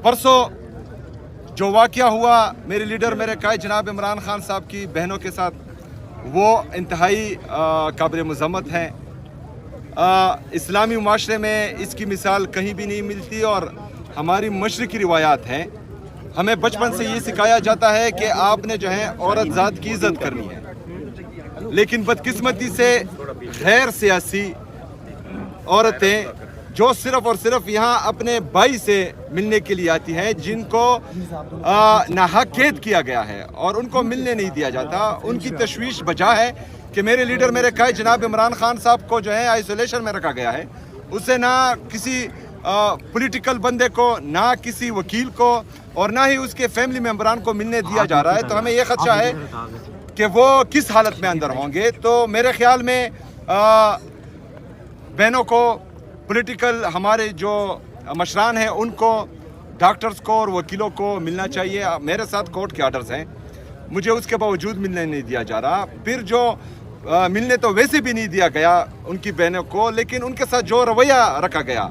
परसों जो वाक़या हुआ मेरे लीडर मेरे कायद जनाब इमरान खान साहब की बहनों के साथ, वो इंतहाई काबिल मज़म्मत हैं। इस्लामी माशरे में इसकी मिसाल कहीं भी नहीं मिलती और हमारी मशरक़ी रिवायात हैं। हमें बचपन से ये सिखाया जाता है कि आपने जो है औरत ज़ात की इज़्ज़त करनी है, लेकिन बदकिस्मती से गैर सियासी औरतें जो सिर्फ़ और सिर्फ यहाँ अपने भाई से मिलने के लिए आती हैं, जिनको नाहक कैद किया गया है और उनको मिलने नहीं दिया जाता, उनकी तशवीश बजा है कि मेरे लीडर मेरे कायद जनाब इमरान खान साहब को जो है आइसोलेशन में रखा गया है। उसे ना किसी पॉलिटिकल बंदे को, ना किसी वकील को और ना ही उसके फैमिली मेम्बरान को मिलने दिया जा रहा है। तो हमें ये खदशा है कि वो किस हालत में अंदर होंगे। तो मेरे ख्याल में बहनों को, पॉलिटिकल हमारे जो मशरान हैं, उनको, डॉक्टर्स को और वकीलों को मिलना चाहिए। मेरे साथ कोर्ट के आर्डर्स हैं, मुझे उसके बावजूद मिलने नहीं दिया जा रहा। फिर जो मिलने तो वैसे भी नहीं दिया गया उनकी बहनों को, लेकिन उनके साथ जो रवैया रखा गया,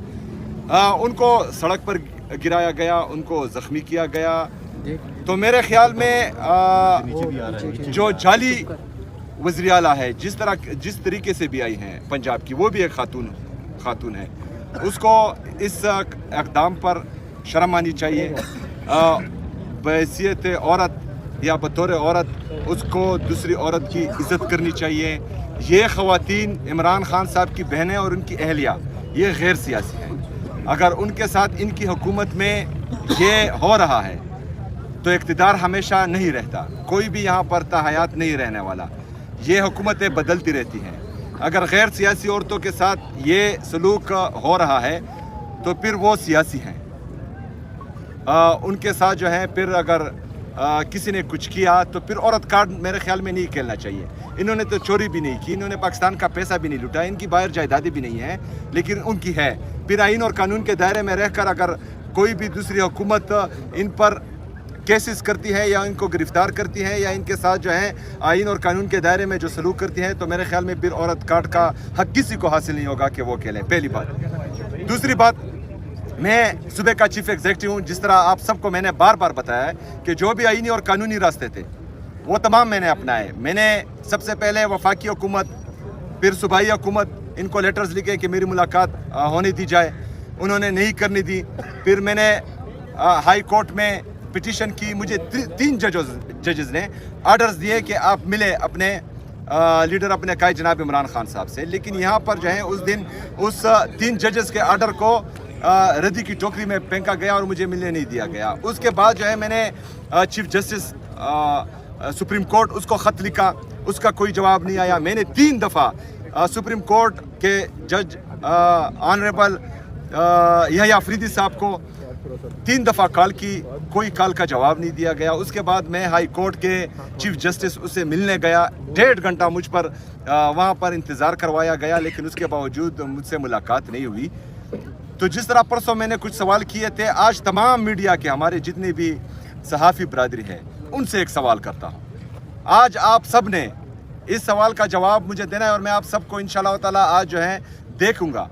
उनको सड़क पर गिराया गया, उनको ज़ख्मी किया गया। तो मेरे ख्याल में जो जाली वज़ीर आला है, जिस तरीके से भी आई हैं पंजाब की, वो भी एक खातून है, उसको इस इक़दाम पर शर्म आनी चाहिए। बहैसियत औरत या बतौर औरत उसको दूसरी औरत की इज़्ज़त करनी चाहिए। ये ख़वातीन इमरान खान साहब की बहनें और उनकी अहलिया, ये गैर सियासी हैं। अगर उनके साथ इनकी हुकूमत में ये हो रहा है तो इक़्तिदार हमेशा नहीं रहता, कोई भी यहाँ पर ताहयात नहीं रहने वाला। ये हुकूमतें बदलती रहती हैं। अगर गैर सियासी औरतों के साथ ये सलूक हो रहा है तो फिर वो सियासी हैं। उनके साथ जो है फिर अगर किसी ने कुछ किया तो फिर औरत कार्ड मेरे ख्याल में नहीं खेलना चाहिए। इन्होंने तो चोरी भी नहीं की, इन्होंने पाकिस्तान का पैसा भी नहीं लूटा, इनकी बाहर जायदादें भी नहीं है, लेकिन उनकी है। फिर आइन और कानून के दायरे में रहकर अगर कोई भी दूसरी हुकूमत इन पर केसेस करती है या इनको गिरफ्तार करती है या इनके साथ जो है आइन और कानून के दायरे में जो सलूक करती है, तो मेरे ख्याल में फिर औरत कार्ड का हक किसी को हासिल नहीं होगा कि वो खेलें। पहली बात। दूसरी बात, मैं सूबे का चीफ एग्जीक्यूटिव हूँ। जिस तरह आप सबको मैंने बार बार बताया है कि जो भी आईनी और कानूनी रास्ते थे वो तमाम मैंने अपनाए। मैंने सबसे पहले वफाकी हुकूमत, फिर सूबाई हुकूमत, इनको लेटर्स लिखे कि मेरी मुलाकात होने दी जाए, उन्होंने नहीं करने दी। फिर मैंने हाई कोर्ट में पिटीशन की, मुझे 3 जजेस ने आर्डर्स दिए कि आप मिले अपने लीडर अपने कायद जनाब इमरान खान साहब से। लेकिन यहाँ पर जो है उस दिन उस 3 जजेस के आर्डर को रद्दी की टोकरी में फेंका गया और मुझे मिलने नहीं दिया गया। उसके बाद जो है मैंने चीफ जस्टिस सुप्रीम कोर्ट, उसको ख़त लिखा, उसका कोई जवाब नहीं आया। मैंने 3 दफ़ा सुप्रीम कोर्ट के जज ऑनरेबल यहया अफरीदी साहब को 3 दफ़ा कॉल की, कोई कॉल का जवाब नहीं दिया गया। उसके बाद मैं हाई कोर्ट के चीफ जस्टिस उससे मिलने गया, 1.5 घंटा मुझ पर वहाँ पर इंतज़ार करवाया गया, लेकिन उसके बावजूद मुझसे मुलाकात नहीं हुई। तो जिस तरह परसों मैंने कुछ सवाल किए थे, आज तमाम मीडिया के हमारे जितने भी सहाफ़ी बरादरी है उनसे एक सवाल करता हूँ। आज आप सब ने इस सवाल का जवाब मुझे देना है और मैं आप सबको इंशाअल्लाह ताला आज जो है देखूँगा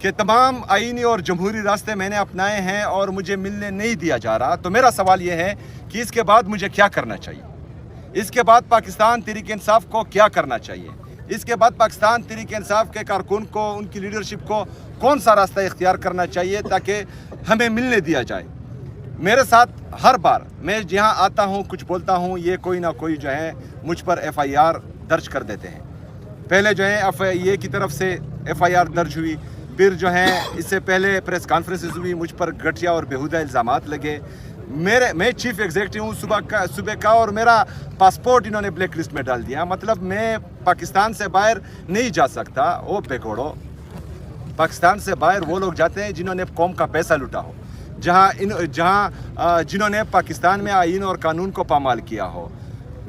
कि तमाम आईनी और जमहूरी रास्ते मैंने अपनाए हैं और मुझे मिलने नहीं दिया जा रहा। तो मेरा सवाल ये है कि इसके बाद मुझे क्या करना चाहिए? इसके बाद पाकिस्तान तहरीक इंसाफ को क्या करना चाहिए? इसके बाद पाकिस्तान तहरीक इंसाफ के कारकुन को, उनकी लीडरशिप को कौन सा रास्ता इख्तियार करना चाहिए ताकि हमें मिलने दिया जाए? मेरे साथ हर बार मैं जहाँ आता हूँ, कुछ बोलता हूँ, ये कोई ना कोई जो है मुझ पर FIR दर्ज कर देते हैं। पहले जो है FIA की तरफ से FIR दर्ज हुई, फिर जो है इससे पहले प्रेस कॉन्फ्रेंसेस हुई, मुझ पर घटिया और बेहुदा इल्ज़ामात लगे। मैं चीफ एग्जीक्यूटिव हूँ सूबे का और मेरा पासपोर्ट इन्होंने ब्लैक लिस्ट में डाल दिया। मतलब मैं पाकिस्तान से बाहर नहीं जा सकता। ओ बेकोड़ो, पाकिस्तान से बाहर वो लोग जाते हैं जिन्होंने कौम का पैसा लूटा हो, जिन्होंने पाकिस्तान में आइन और कानून को पामाल किया हो।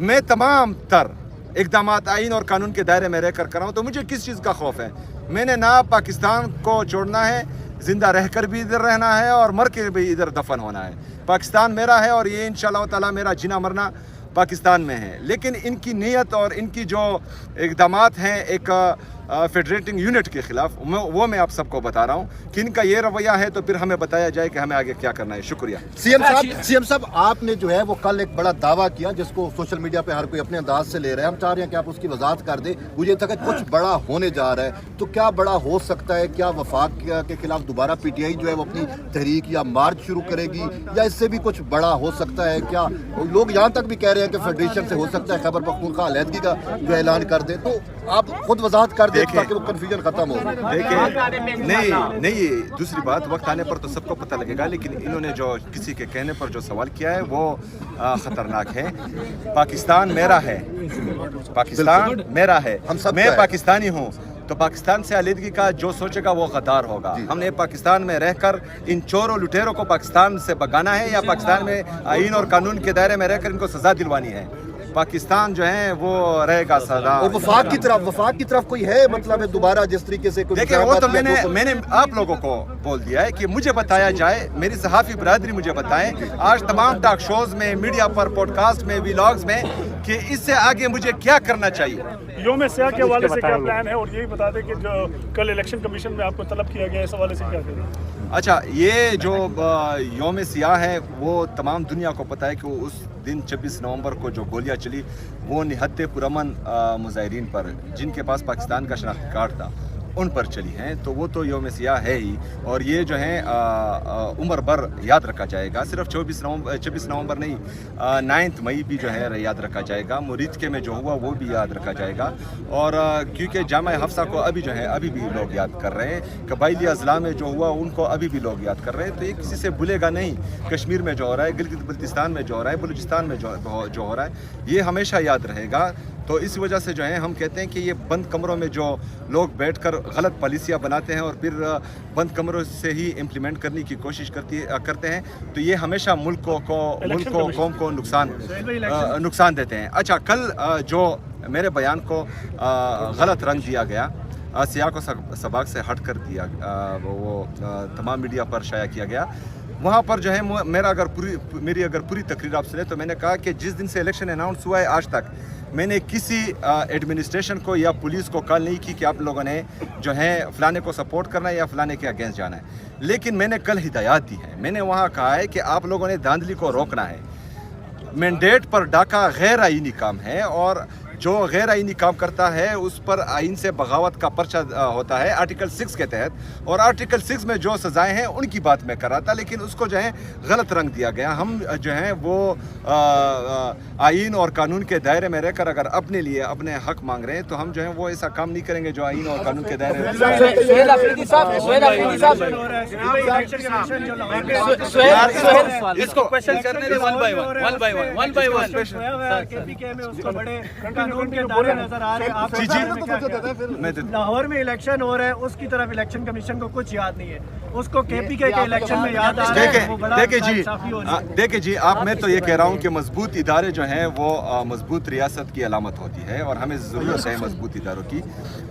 मैं तमाम तर इक़दामात आइन और कानून के दायरे में रहकर कर रहा हूँ, तो मुझे किस चीज़ का खौफ है? मैंने ना पाकिस्तान को छोड़ना है, ज़िंदा रहकर भी इधर रहना है और मर के भी इधर दफन होना है। पाकिस्तान मेरा है और ये इंशाअल्लाह ताला मेरा जीना मरना पाकिस्तान में है। लेकिन इनकी नीयत और इनकी जो इक़दामात हैं, एक फेडरेटिंग यूनिट के खिलाफ, वो मैं आप सबको बता रहा हूँ कि इनका ये रवैया है, तो फिर हमें बताया जाए कि हमें आगे क्या करना है। शुक्रिया। सीएम साहब, आपने जो है वो कल एक बड़ा दावा किया जिसको सोशल मीडिया पे हर कोई अपने अंदाज से ले रहा है, हम चाह रहे हैं कि आप उसकी वजाहत कर दें। मुझे तक कुछ बड़ा होने जा रहा है, तो क्या बड़ा हो सकता है? क्या वफाक के खिलाफ दोबारा पीटीआई जो है वो अपनी तहरीक या मार्च शुरू करेगी, या इससे भी कुछ बड़ा हो सकता है? क्या लोग यहाँ तक भी कह रहे हैं कि फेडरेशन से हो सकता है खैबर पख्तूनख्वा अलहदगी का जो ऐलान कर दे, तो आप खुद वजाहत कर दें ताकि वो कन्फ्यूजन खत्म हो। देखिए, नहीं, दूसरी बात, वक्त आने पर तो सबको पता लगेगा, लेकिन इन्होंने जो किसी के कहने पर जो सवाल किया है वो खतरनाक है। पाकिस्तान मेरा है, पाकिस्तान मेरा है, मैं पाकिस्तानी हूँ, तो पाकिस्तान से अलहदगी का जो सोचेगा वो गद्दार होगा। हमने पाकिस्तान में रहकर इन चोरों लुटेरों को पाकिस्तान से भगाना है, या पाकिस्तान में आईन और कानून के दायरे में रहकर इनको सजा दिलवानी है? पाकिस्तान जो है वो रहेगा सदा। और वफाक की तरफ कोई है, मतलब दोबारा जिस तरीके से? देखिए, वो तो मैंने आप लोगों को बोल दिया है कि मुझे बताया जाए, मेरी सहाफ़ी बरादरी मुझे बताएं आज तमाम टॉक शोज में, मीडिया पर, पॉडकास्ट में, व्लॉग्स में, कि इससे आगे मुझे क्या करना चाहिए। योम सियाह के हवाले से क्या प्लान है, और यही बता दें कि जो कल इलेक्शन कमीशन में आपको तलब किया गया है, इस हवाले से क्या करें? अच्छा, ये जो योम सियाह है वो तमाम दुनिया को पता है कि उस दिन 26 नवंबर को जो गोलियां चली वो निहत्ते पुरअमन मुजाहिरीन पर, जिनके पास पाकिस्तान का शनाख्ती कार्ड था, उन पर चली हैं, तो वो तो योम सियाह है ही। और ये जो है उम्र भर याद रखा जाएगा। सिर्फ 26 नवंबर नहीं, 9 मई भी जो है याद रखा जाएगा। मुरीदके में जो हुआ वो भी याद रखा जाएगा। और क्योंकि जामा हफ्सा को अभी जो है अभी भी लोग याद कर रहे हैं, कबाइली अजला में जो हुआ उनको अभी भी लोग याद कर रहे हैं, तो ये किसी से भूलेगा नहीं। कश्मीर में जो हो रहा है, गिलगित बल्तिस्तान में जो हो रहा है, बलूचिस्तान में जो हो रहा है, ये हमेशा याद रहेगा। तो इस वजह से जो है हम कहते हैं कि ये बंद कमरों में जो लोग बैठकर गलत पॉलिसियाँ बनाते हैं और फिर बंद कमरों से ही इम्प्लीमेंट करने की कोशिश करते हैं, तो ये हमेशा मुल्क को कौम को नुकसान देते हैं। अच्छा, कल जो मेरे बयान को गलत रंग दिया गया, सियाह को सबाक से हट कर दिया, वो तमाम मीडिया पर शाया किया गया, वहाँ पर जो है मेरी अगर पूरी तकरीर आप सुने तो मैंने कहा कि जिस दिन से इलेक्शन अनाउंस हुआ है आज तक मैंने किसी एडमिनिस्ट्रेशन को या पुलिस को कॉल नहीं की कि आप लोगों ने जो है फलाने को सपोर्ट करना है या फलाने के अगेंस्ट जाना है। लेकिन मैंने कल हिदायत दी है, मैंने वहाँ कहा है कि आप लोगों ने धांधली को रोकना है। मैंडेट पर डाका गैर आईनी काम है, और जो गैर आईनी काम करता है उस पर आइन से बगावत का पर्चा होता है आर्टिकल 6 के तहत, और आर्टिकल 6 में जो सज़ाएं हैं उनकी बात मैं कर रहा था, लेकिन उसको जो है गलत रंग दिया गया। हम जो है वो आइन और कानून के दायरे में रहकर अगर अपने लिए अपने हक मांग रहे हैं तो हम जो है वो ऐसा काम नहीं करेंगे जो आइन और कानून के दायरे में। इसको क्वेश्चन करने दे वन बाय वन। कानून के दायरे नजर आ रहे हैं आप। लाहौर में इलेक्शन हो रहा है, उसकी तरफ इलेक्शन कमीशन को कुछ याद नहीं है, उसको केपीके के इलेक्शन में याद आ रहा है। देखिए जी, आप मैं तो ये कह रहा हूँ कि मजबूत इदारे जो हैं वो मजबूत रियासत की अलामत होती है, और हमें ज़रूरत है मजबूत इदारों की।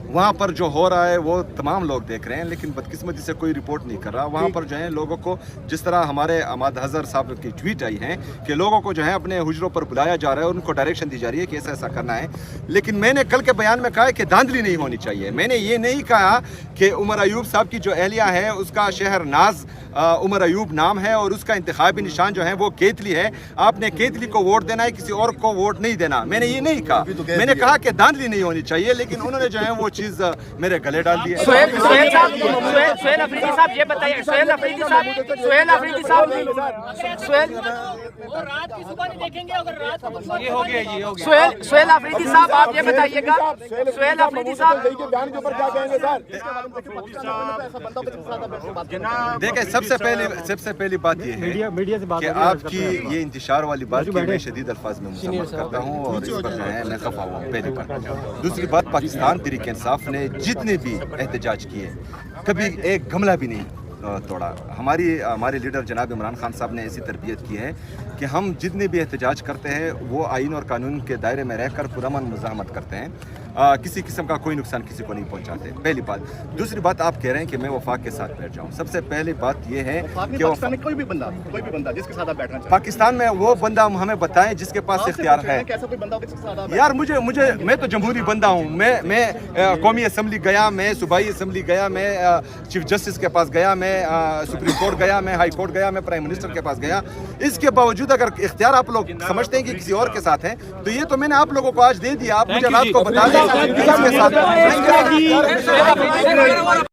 वहाँ पर जो हो रहा है वो तमाम लोग देख रहे हैं, लेकिन बदकिस्मती से कोई रिपोर्ट नहीं कर रहा। वहाँ पर जो है लोगों को, जिस तरह हमारे अहमद हज़र साहब की ट्वीट आई है कि लोगों को जो है अपने हुजरों पर बुलाया जा रहा है और उनको डायरेक्शन दी जा रही है कि ऐसा ऐसा करना है। लेकिन मैंने कल के बयान में कहा है कि धांधली नहीं होनी चाहिए। मैंने ये नहीं कहा कि उमर अयूब साहब की जो एहलिया है उसका शहर नाज उमर अयूब नाम है और उसका इंतखाबी निशान जो है वो केतली है, आपने केतली को वोट देना है, किसी और को वोट नहीं देना। मैंने ये नहीं कहा, मैंने कहा कि धांधली नहीं होनी चाहिए, लेकिन उन्होंने जो है वो चीज़ मेरे गले डाल दी है। सुहेल अफरीदी साहब ये बताइए, सुहेल अफरीदी साहब रात की सुबह नहीं देखेंगे, अगर रात को ये हो गया सुहेल अफरीदी साहब आप ये बताइएगा, सुहेल अफरीदी साहब देखिए, सबसे पहली बात ये है कि आपकी ये इंतशार वाली बात की मैं शदीद अल्फाज में मुसम्मत करता हूँ और इस पर जो है मैं खफा हुआ हूँ, पहली बात। दूसरी बात, पाकिस्तान तहरीक इंसाफ ने जितने भी एहतजाज किए कभी एक गमला भी नहीं तोड़ा। हमारे लीडर जनाब इमरान खान साहब ने ऐसी तरबियत की है कि हम जितने भी एहतजाज करते हैं वो आइन और कानून के दायरे में रहकर पुरअमन मुज़ाहमत करते हैं। किसी किस्म का कोई नुकसान किसी को नहीं पहुंचाते, पहली बात। दूसरी बात, आप कह रहे हैं कि मैं वफाक के साथ बैठ जाऊं। सबसे पहली बात ये है कि कोई भी बंदा जिसके साथ आप बैठना चाहते पाकिस्तान में वो बंदा हमें बताएं जिसके पास इख्तियार है। कैसा कोई बंदा जिसके साथ आप यार मुझे मैं तो जमहूरी बंदा हूँ। मैं कौमी असम्बली गया, मैं सूबाई असम्बली गया, मैं चीफ जस्टिस के पास गया, मैं सुप्रीम कोर्ट गया, मैं हाई कोर्ट गया, मैं प्राइम मिनिस्टर के पास गया। इसके बावजूद अगर इख्तियार आप लोग समझते हैं कि किसी और के साथ है, तो ये तो मैंने आप लोगों को आज दे दिया। आप मुझे रात को बता दें किसके साथ है।